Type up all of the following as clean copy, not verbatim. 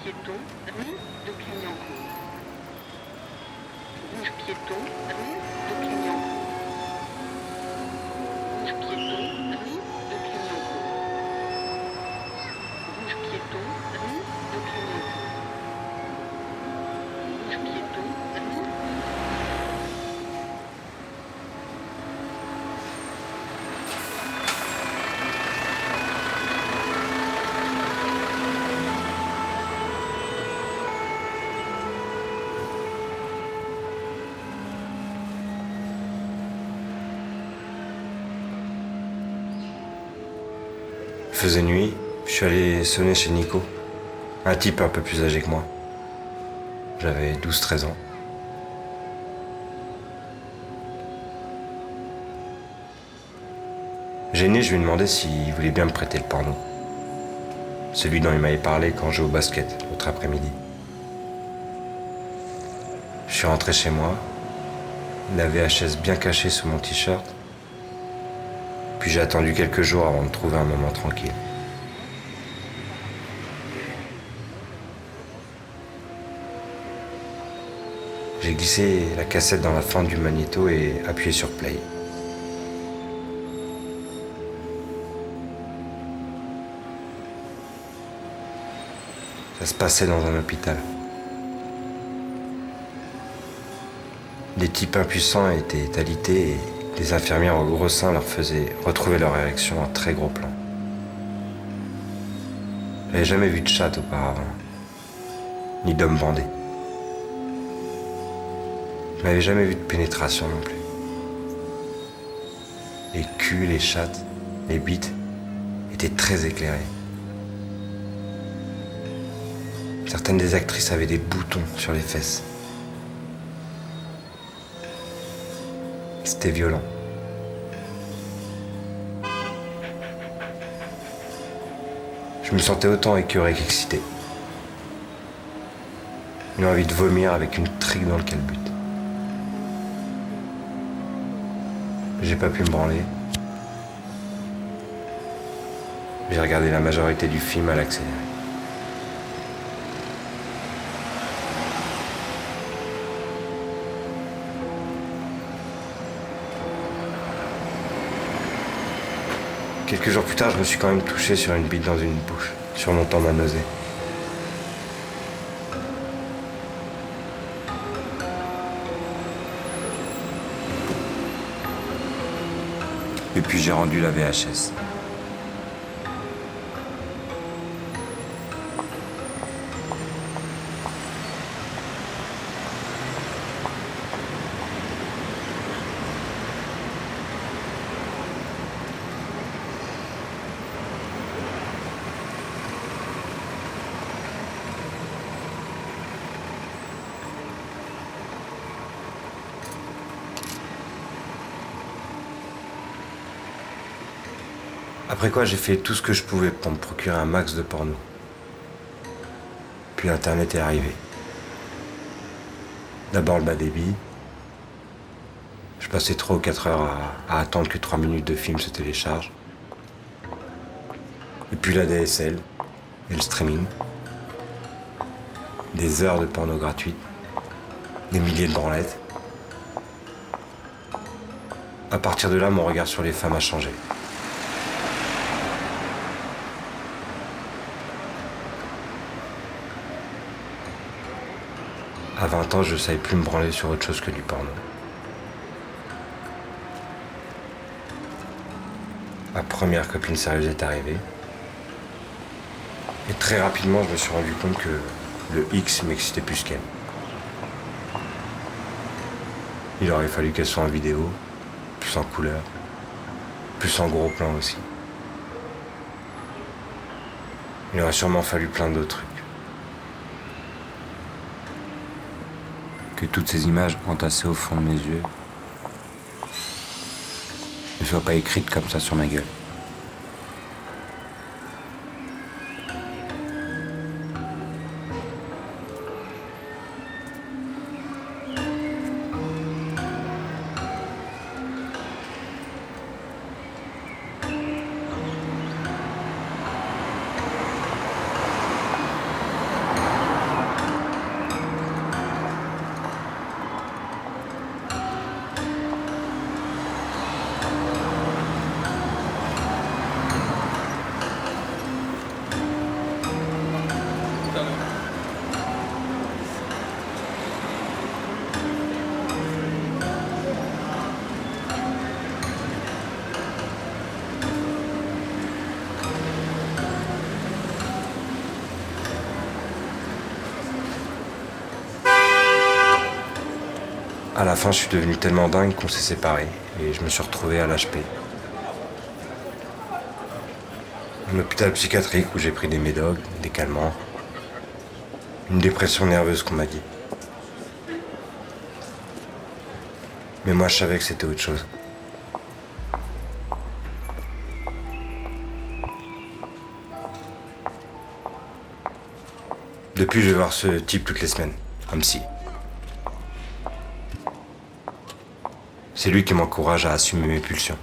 piéton, rue de Clignancourt. Rouge piéton, rue de Clignancourt. Rouge piéton, rue de Clignancourt. Rouge piéton, rue de Clignancourt. Rouge piéton, rue. Il faisait nuit, je suis allé sonner chez Nico, un type un peu plus âgé que moi. J'avais 12-13 ans. Gêné, je lui ai demandé s'il voulait bien me prêter le porno. Celui dont il m'avait parlé quand je jouais au basket l'autre après-midi. Je suis rentré chez moi, la VHS bien cachée sous mon t-shirt. Puis j'ai attendu quelques jours avant de trouver un moment tranquille. J'ai glissé la cassette dans la fente du magnéto et appuyé sur play. Ça se passait dans un hôpital. Les types impuissants étaient alités et les infirmières au gros sein leur faisaient retrouver leur érection en très gros plan. J'avais jamais vu de chatte auparavant, ni d'homme bandé. Je n'avais jamais vu de pénétration non plus. Les culs, les chattes, les bites étaient très éclairés. Certaines des actrices avaient des boutons sur les fesses. C'était violent. Je me sentais autant écœuré qu'excité. Une envie de vomir avec une trique dans le calbut. J'ai pas pu me branler. J'ai regardé la majorité du film à l'accéléré. Quelques jours plus tard, je me suis quand même touché sur une bite dans une bouche, surmontant ma nausée. Et puis j'ai rendu la VHS. Après quoi, j'ai fait tout ce que je pouvais pour me procurer un max de porno. Puis Internet est arrivé. D'abord le bas débit. Je passais 3 ou 4 heures à attendre que 3 minutes de film se télécharge. Et puis la DSL et le streaming. Des heures de porno gratuite. Des milliers de branlettes. À partir de là, mon regard sur les femmes a changé. À 20 ans, je ne savais plus me branler sur autre chose que du porno. Ma première copine sérieuse est arrivée. Et très rapidement, je me suis rendu compte que le X m'excitait plus qu'elle. Il aurait fallu qu'elle soit en vidéo, plus en couleur, plus en gros plan aussi. Il aurait sûrement fallu plein d'autres trucs. Que toutes ces images entassées au fond de mes yeux ne soient pas écrites comme ça sur ma gueule. À la fin, je suis devenu tellement dingue qu'on s'est séparés et je me suis retrouvé à l'HP. Un hôpital psychiatrique où j'ai pris des médocs, des calmants. Une dépression nerveuse qu'on m'a dit. Mais moi je savais que c'était autre chose. Depuis, je vais voir ce type toutes les semaines, un psy. C'est lui qui m'encourage à assumer mes pulsions.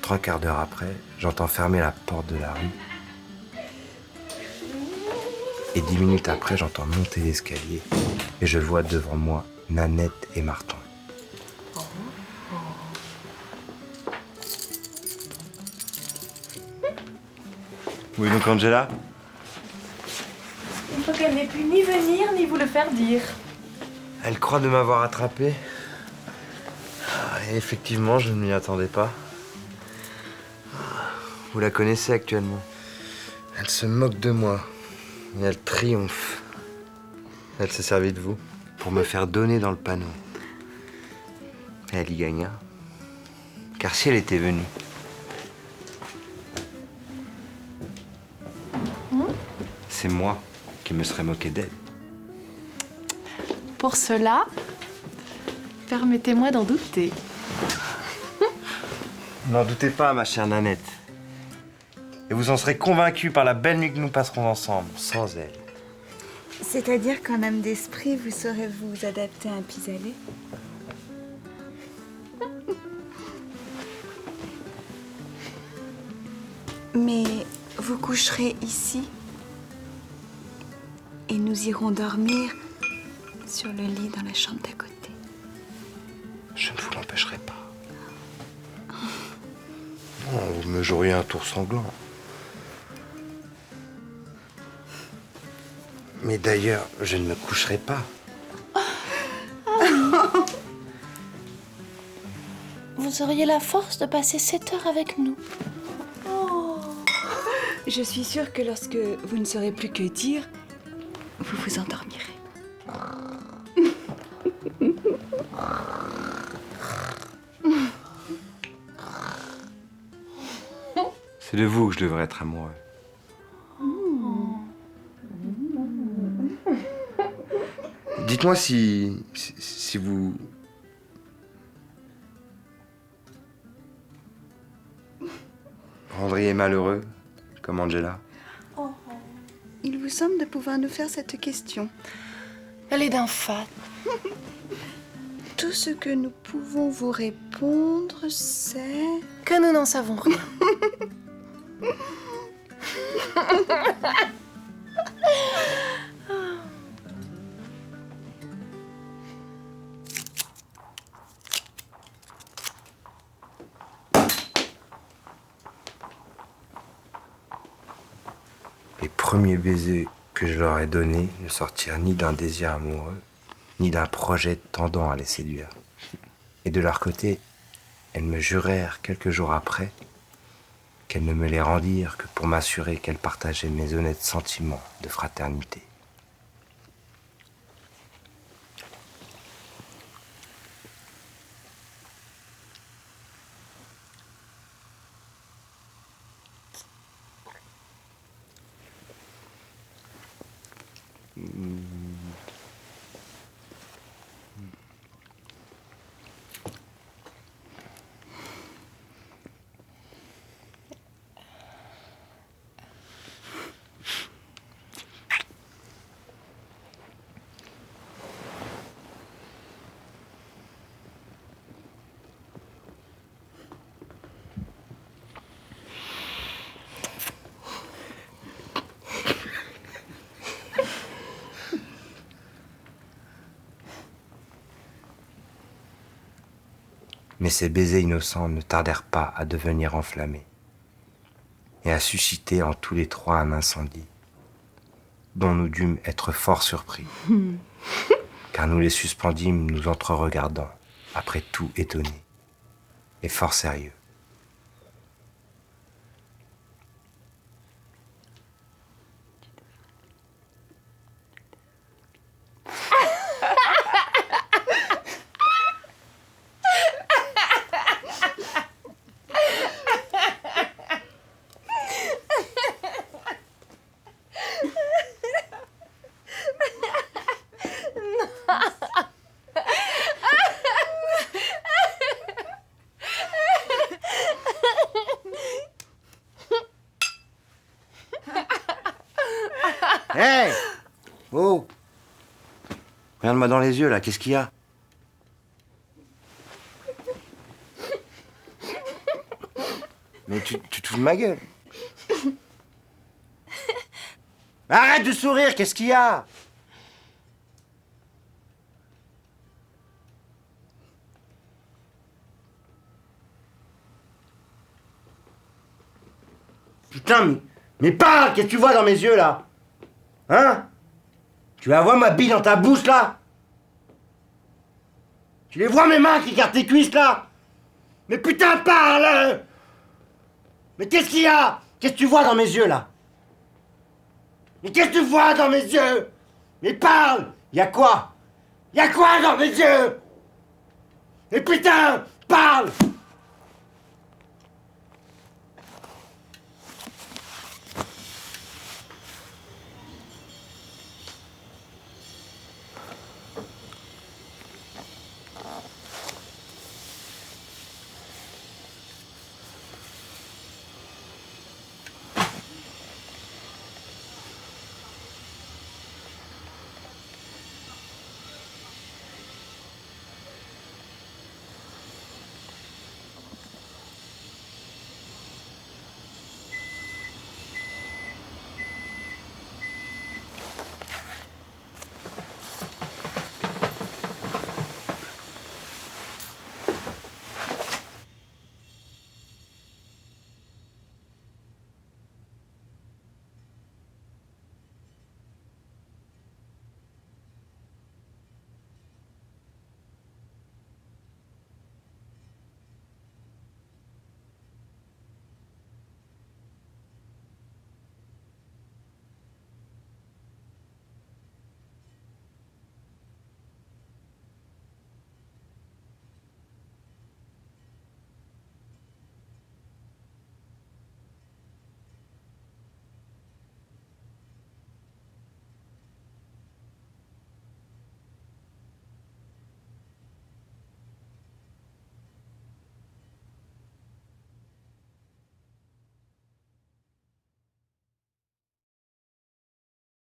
Trois quarts d'heure après, j'entends fermer la porte de la rue. Et 10 minutes après, j'entends monter l'escalier. Et je vois devant moi Nanette et Marton. Où est donc Angela? Il faut qu'elle n'ait pu ni venir ni vous le faire dire. Elle croit de m'avoir attrapé. Et effectivement, je ne m'y attendais pas. Vous la connaissez actuellement. Elle se moque de moi. Et elle triomphe. Elle s'est servie de vous pour me faire donner dans le panneau. Et elle y gagna. Car si elle était venue, c'est moi qui me serais moqué d'elle. Pour cela, permettez-moi d'en douter. N'en doutez pas, ma chère Nanette. Et vous en serez convaincus par la belle nuit que nous passerons ensemble, sans elle. C'est-à-dire qu'en âme d'esprit, vous saurez vous adapter à un pis-aller? Mais vous coucherez ici et nous irons dormir sur le lit dans la chambre d'à côté. Je ne vous l'empêcherai pas. Non, vous me joueriez un tour sanglant. Mais d'ailleurs, je ne me coucherai pas. Vous auriez la force de passer 7 heures avec nous. Je suis sûre que lorsque vous ne saurez plus que dire, vous vous endormirez. C'est de vous que je devrais être amoureux. Dites-moi si vous... rendriez malheureux, comme Angela. Il vous semble de pouvoir nous faire cette question. Elle est d'un fat. Tout ce que nous pouvons vous répondre, c'est... Que nous n'en savons rien. Les premiers baisers que je leur ai donnés ne sortirent ni d'un désir amoureux, ni d'un projet tendant à les séduire. Et de leur côté, elles me jurèrent quelques jours après qu'elles ne me les rendirent que pour m'assurer qu'elles partageaient mes honnêtes sentiments de fraternité. Mais ces baisers innocents ne tardèrent pas à devenir enflammés et à susciter en tous les trois un incendie dont nous dûmes être fort surpris, car nous les suspendîmes nous entre-regardant, après tout étonnés et fort sérieux. Hé! Oh! Regarde-moi dans les yeux, là, qu'est-ce qu'il y a? Mais tu te fous de ma gueule. Arrête de sourire, qu'est-ce qu'il y a? Putain, mais Mais parle, qu'est-ce que tu vois dans mes yeux, là? Hein? Tu la vois ma bille dans ta bouche, là? Tu les vois mes mains qui gardent tes cuisses, là? Mais putain, parle! Mais qu'est-ce qu'il y a? Qu'est-ce que tu vois dans mes yeux, là? Mais qu'est-ce que tu vois dans mes yeux? Mais parle! Y a quoi? Y a quoi dans mes yeux? Mais putain, parle!